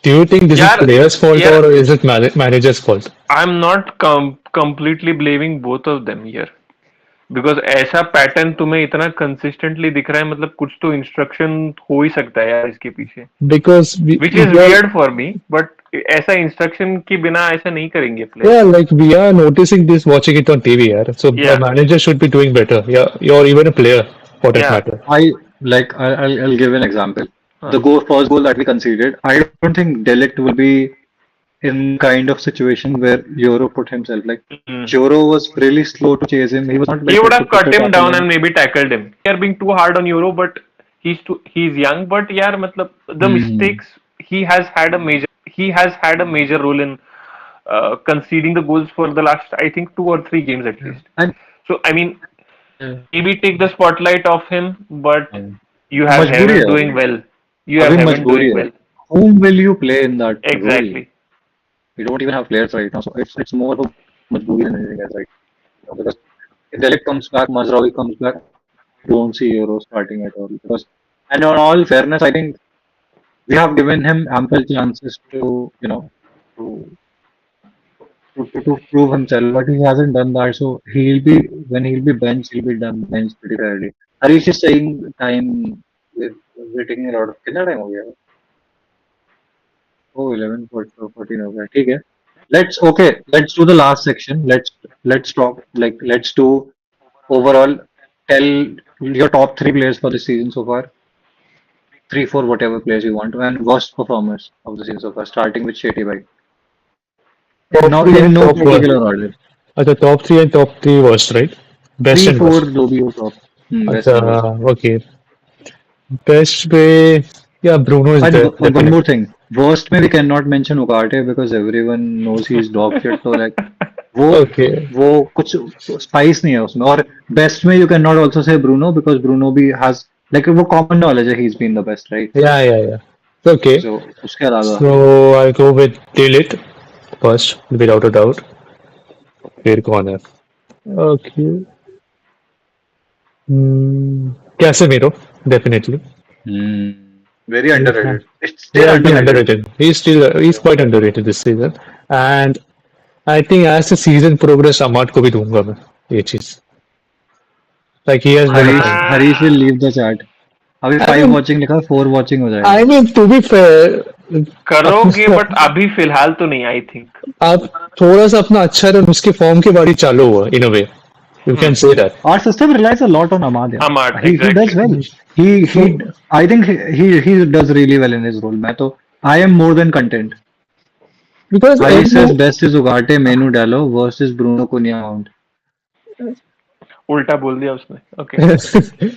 Do you think this is यार players fault यार or is it managers fault? I'm not completely blaming both of them here. Because ऐसा pattern तुम्हें इतना consistently दिख रहा है मतलब कुछ तो इंस्ट्रक्शन हो ही सकता है यार इसके पीछे Because which we is are weird for me but ऐसा इंस्ट्रक्शन के बिना ऐसा नहीं करेंगे yeah, players. like we are noticing this watching it on TV, yeah. So a या manager should be doing better. Yeah, or even a player for that या matter. I'll give an example. First goal that we conceded, I don't think Delict will be in kind of situation where Euro put himself. Like Euro was really slow to chase him. He was not well he would have equipped cut to him tackle down and him. maybe tackled him. We are being too hard on Euro, but he's young. But यार मतलब the Hmm. mistakes he has had a major role in conceding the goals for the last I think 2 or 3 games at Yeah. least. And So I mean yeah. maybe take the spotlight off him, but Yeah. you have मजबूरी Heaven है doing well. You have अभी Heaven मजबूरी doing है. well. Whom will you play in that role? Exactly. We don't even have players right now, so it's more of a majburi than anything else right now. Because if Delict comes back, Mazraoui comes back, I don't see Euro starting at all. Because and on all fairness, I think we have given him ample chances to to to prove himself, but he hasn't done that. So he'll be benched, he'll be done benched pretty fairly. Harish is saying time we're taking a lot of कितना time हो गया? Oh, 11, 14 हो गया. ठीक है. Let's do the last section. Let's talk let's do overall tell your top three players for the season so far. Three, four, whatever players you want to, and worst performers of the season so far, starting with Shetty Bhai. Top No, three in and no top one. particular order. The top three and top three worst, right? Best Three, and four, worst. जो भी हो top. Best and worst. Acha, okay. Best way, yeah, Bruno is And there, one more definitely. thing. Worst में we cannot mention Ugarte because everyone knows he's dog shit. So like वो Okay. वो कुछ spice नहीं है उसमें. और best में you cannot also say Bruno because Bruno भी has like वो common knowledge है he's been the best, right? Yeah, yeah, yeah. Okay. So उसके अलावा So I'll go with Delete first, without a doubt. फिर कौन है? Okay. Casemiro, definitely. hmm, very He's not- underrated. It's He still has been underrated. underrated. He's quite underrated this season. And I think as the season progress, Ahmad को भी दूंगा मैं ये चीज. Like he has been a thing. Harish will leave the chat. अभी I 5 mean, watching लिखा 4 watching हो जाएगा. I mean to be fair, करोगे अपना बट अभी फिलहाल तो नहीं आई थिंक. आप थोड़ा सा अपना अच्छा रन उसके फॉर्म के बाद ही चालू हुआ in a way. You can say that. Our system relies a lot on Ahmad. Yeah. Ahmad, He does exactly. well. So I think he does really well in his role. I am more than content. because Harish says every best is Ugarte, Menu Dallo, worst is Bruno Cunha Mount. उल्टा बोल दिया उसने. Okay.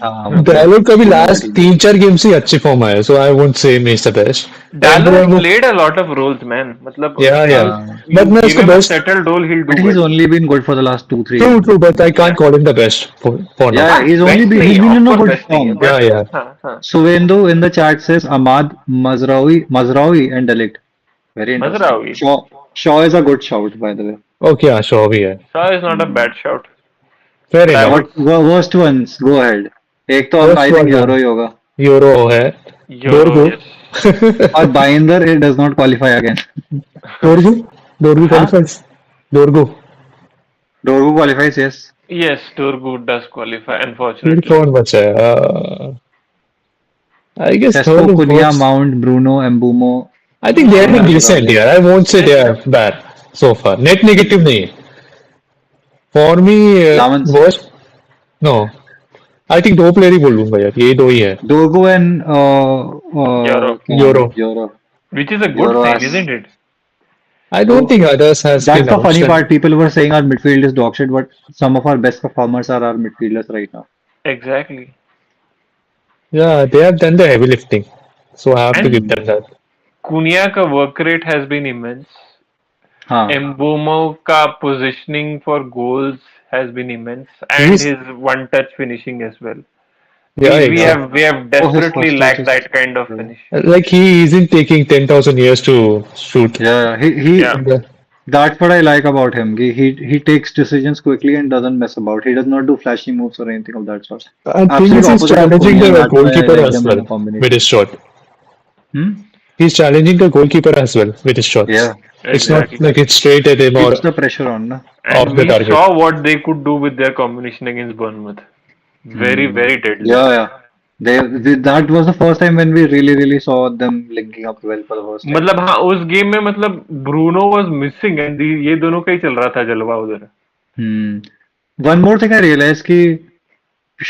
हाँ मतलब dialogue का भी दोनों last little bit. 3-4 game से ही अच्छी फॉर्म आया सो आई वोंट से मीस the best Dallo has एम्बुएमो played a lot of roles, man. मतलब या या हाँ you बट मैं give उसको him a best settled role, he'll but do he's well. only been good for the last 2 3 years. True true but I Yeah. Can't call him the best for now Yeah, हाँ, yeah, best he's नहीं, been of in a course good best नहीं है, form. या but या हाँ हाँ. Suvendo in the chat says Ahmad Mazraoui and Delict. Very interesting. Mazraoui. Shaw is a good shout, by the way. Okay हाँ sure भी है Shah is not a bad shout, fair but I enough would Worst ones, go ahead. एक तो first I think one Euro ही होगा. Euro है Euro, डोरगू yes. और Binder it does not qualify again. डोरगू डोरगू हाँ? Qualifies डोरगू Dorgu qualifies, yes. Yes, Turgut does qualify, फिर unfortunately. कौन बचा है I guess Sesko, third Cunha, first Mount, Bruno, Mbumo, I think they have been Mazraoui. Decent यार I won't say they Yes. Are bad so far net negative नहीं है for me Lamans. Worst no I think दो player ही बोल लूंगा यार ये दो ही है Dorgu and Euro, क्या नाम यूरो है? Euro. which is a good Euro sign, as isn't it? I don't so think others has that's been the funny outstanding part. People were saying our midfield is dog shit, but some of our best performers are our midfielders right now. Exactly. Yeah, they have done the heavy lifting. So I have to give And Hmm. them that. Cunha ka work rate has been immense. हाँ. Mbumo ka positioning for goals has been immense, and He's his one-touch finishing as well. yeah, We have Oh, his desperately first touch lacked is that kind of yeah. finish. like he isn't taking 10,000 years to shoot. Yeah, he Yeah, And, that's what I like about him. He takes decisions quickly and doesn't mess about. He does not do flashy moves or anything of that sort. I think Absolute he's opposite of challenging Konya, and the that's why I goalkeeper like as them in well a with his combination. shot. Hmm? He's challenging the goalkeeper as well with his shots. Yeah, It's not exactly. like it's straight at him keeps or the pressure on. Na? And off the we target. saw what they could do with their combination against Bournemouth. Very, Hmm. very deadly. Yeah, yeah. That was the first time when we really saw them linking up well for the first time. मतलब हाँ उस game में मतलब Bruno was missing and ये दोनों का ही चल रहा था जलवा उधर. Hmm. One more thing I realized कि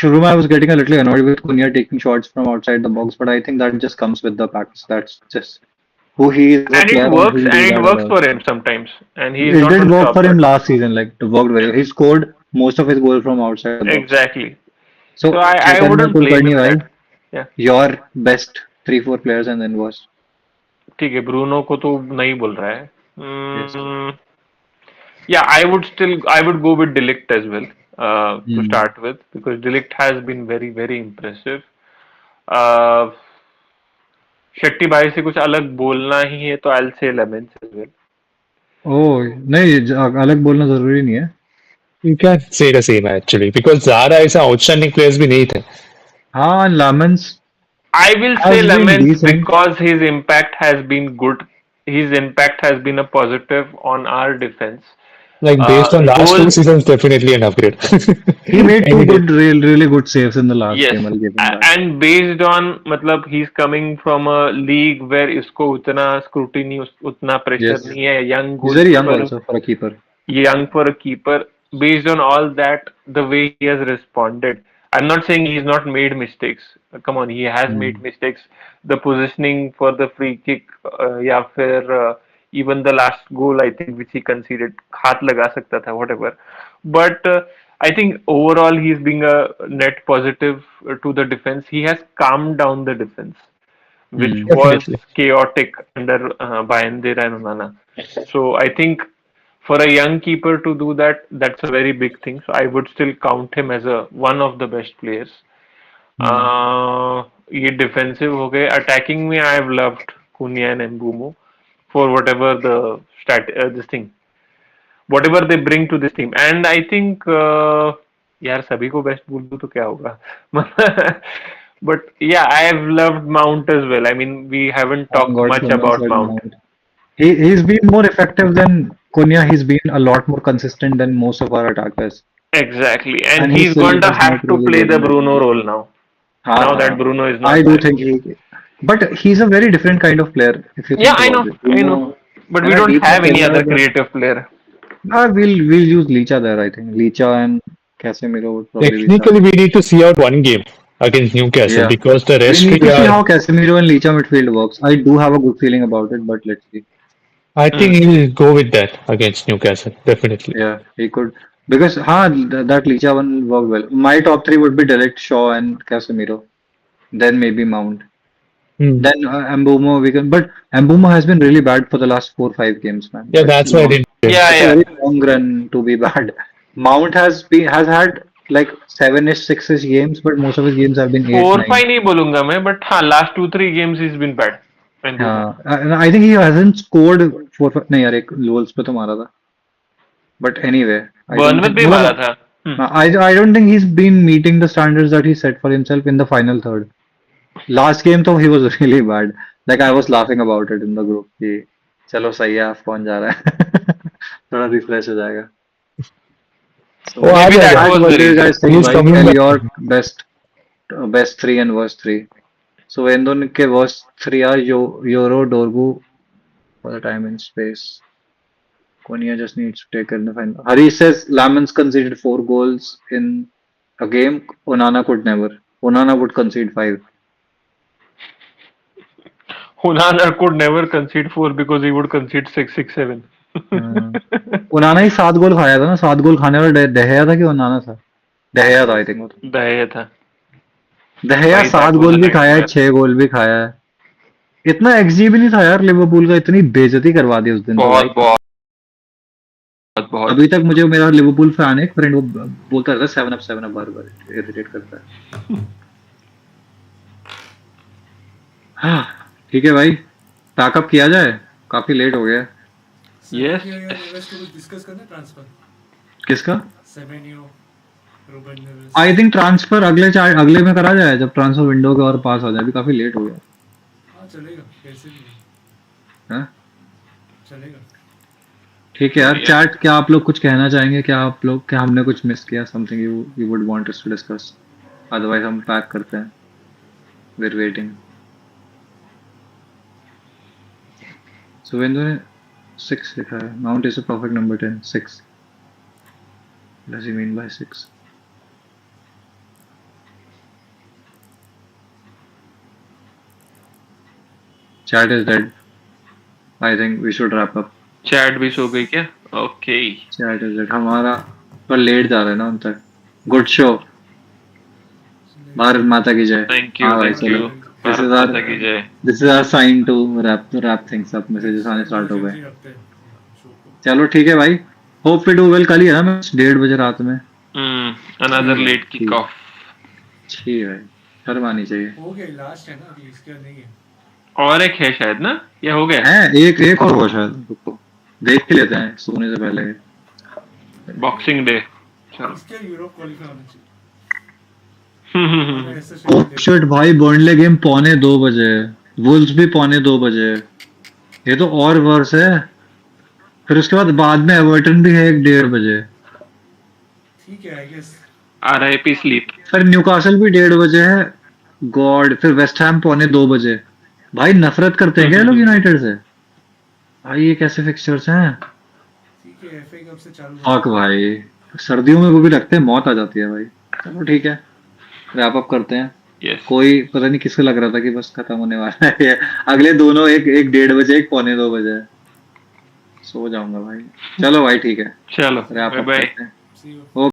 Shuruma, I was getting a little annoyed with Cunha taking shots from outside the box, but I think that just comes with the practice. That's just who he is as a player, and he'll do And it that a works lot. for him sometimes, and he is It not did going to work stop for him that. last season. Like it worked very. He scored most of his goal from outside the box. Exactly. So So I Chaitanya wouldn't blame Kulkarni, him bhai, that. Yeah. your best 3 4 players, and then was ठीक है Bruno को तो नहीं बोल रहा है. yes. Hmm, yeah, I would go with Delict as well to Hmm. start with because Delict has been very very impressive. Uh, Shetty भाई से कुछ अलग बोलना ही है तो I'll say Lemons as well. Oh नहीं अलग बोलना जरूरी नहीं है. You can't say the same actually because Zara is an outstanding players भी नहीं थे. हाँ, Lamans I will say has been Lemons decent. because his impact has been good. His impact has been a positive on our defense. Like based on last two Goals, seasons, definitely an upgrade. He made two Any day. good, really good saves in the last yes. game. I'll give him that. And based on, मतलब he's coming from a league where इसको उतना scrutiny, उतना pressure Yes. नहीं है. Young He's very young goalkeeper, also for a keeper. young for a keeper. Based on all that, the way he has responded, I'm not saying he's not made mistakes. Come on, he has made Hmm. mistakes. The positioning for the free kick, या फिर even the last goal, I think, which he conceded, हाथ लगा सकता था, whatever. But I think overall he's being a net positive to the defense. He has calmed down the defense, which Hmm. was Definitely. chaotic under Bayandera and Onana. So I think for a young keeper to do that, that's a very big thing. So I would still count him as a one of the best players. Hmm. ये defensive हो गए. Attacking में I have loved Cunha and Mbumo for whatever the this thing, whatever they bring to this team. And I think यार सभी को best बोल दूं तो क्या होगा. But yeah, I have loved Mount as well. I mean, we haven't Oh talked God, much someone about said Mount. Mount. He's been more effective than Cunha. He's been a lot more consistent than most of our attackers, Exactly, and and he he's still going to does not have to really play get the in the Bruno game. role now. Now that हाँ, Bruno is I not do there. think but he's a very different kind of player if you Yeah, think about it. I know, Bruno but we and a don't deep have any midfielder, other but creative player. we'll use Licha there. I think Licha and Casemiro would probably be Technically, starting. we need to see out one game against Newcastle Yeah, because the we rest need we to see are. how Casemiro and Licha midfield works. I do have a good feeling about it, but let's see. I think Mm. he'll go with that against Newcastle. Definitely. Yeah, he could. Because that Licha one worked well. My top three would be Delict, Shaw, and Casemiro. Then maybe Mount. Hmm. Then Mbumo we can, but Mbumo has been really bad for the last 4 5 games, man. Yeah, that's why I didn't pick him. Yeah, It's a yeah. very long run to be bad. Mount has had like 7ish, 6ish games, but most of his games have been 8 four 9. Five नहीं बोलूंगा मैं, but हाँ last 2 3 games is been bad Mbeumo. And I think he hasn't scored 4 5 नहीं यार एक लोल्स पे तो मारा था. But anyway, I don't बर्नमथ think भी मारा मतलब था. I don't think he's been meeting the standards that he set for himself in the final third. Last game though he was really bad. Like I was laughing about it in the group कि चलो सही है कौन जा रहा है थोड़ा refresh हो जाएगा. वो So आ Maybe that जाएगा. chat, was what the do you reason. guys He think is भाई? coming Elliot back. best three and worst three. So इन दोनों के worst three are Euro, Dorgu for the time and space. Konya just needs to take it in the final. Harish says Lamans conceded 4 goals in a game. Onana could never. Onana would concede 5. Hunana could never concede 4 because he would concede 6, 6, 7. ओनाना ही 7 गोल खाया था ना 7 गोल खाने वाला दहेया था कि ओनाना था दहेया था I think वो तो दया था. दहेया भाई सात that was गोल a भी खाया है nightmare. 6 गोल भी खाया है इतना एक्सजी भी नहीं था यार लिवरपूल का इतनी बेइज्जती करवा दी उस दिन तो भाई बहुत बहुत बहुत. अभी तक मुझे मेरा लिवरपूल फैन है एक फ्रेंड वो बोलता रहता है 7 अप बार बार इरिटेट करता है हाँ ठीक है भाई पैकअप किया जाए काफी लेट हो गया Yes. नेवेस को कुछ डिस्कस करना ट्रांसफर किसका Semenyo Ruben Neves I think transfer अगले में करा जाए जब ट्रांसफर विंडो के और पास हो जाए अभी काफी लेट हो गया हाँ चलेगा कैसे भी हाँ चलेगा ठीक है यार बढ़िया. चैट क्या आप लोग कुछ कहना चाहेंगे क्या हमने कुछ मिस किया something you would want us to discuss otherwise हम पैक करते हैं we're वेटिंग सुवेंदु ने 6 लिखा है Mount is a perfect number 10 6 does he mean by 6 chat is dead I think we should wrap up chat भी सो गई क्या? ओके. chat is dead हमारा पर लेट जा रहा है ना उन तक गुड शो भारत माता की जय थैंक यू हाँ भाई थैंक यू. चलो भारत is माता की जय. this is our sign to wrap things up messages आने स्टार्ट हो गए रखते हैं शो को चलो ठीक है भाई होप वी डू वेल कल ही है ना मैच 1:30 रात में अनदर लेट किक ऑफ. ठीक है शर्म आनी चाहिए हो गया लास्ट है ना अभी इसका नहीं है और एक है शायद ना, या हो गया? है एक और हुआ शायद रुको देख के लेते हैं सोने से पहले बॉक्सिंग डे. चलो. इसका यूरोप क्वालीफाई होना चाहिए ऐसा ओह शायद शिट भाई बर्नले गेम 2:45 वुल्व्स भी 2:45 ये तो और वर्स है फिर उसके बाद में एवर्टन भी है 1:30 ठीक है आई गेस RIP स्लीप. फिर न्यूकासल भी 1:30 है गॉड फिर वेस्ट हैम 2:45 भाई नफरत करते हैं क्या ये लोग यूनाइटेड से भाई ये कैसे फिक्सचर्स हैं ठीक है एफए कप से चालू फक भाई सर्दियों में वो भी लगते हैं मौत आ जाती है भाई चलो ठीक है रैप अप करते हैं यस. कोई पता नहीं किसको लग रहा था कि बस खत्म होने वाला है ये। अगले दोनों एक 1:30 एक 1:45 सो जाऊंगा भाई चलो भाई ठीक है चलो रैप बाय अप बाय. करते हैं सी यू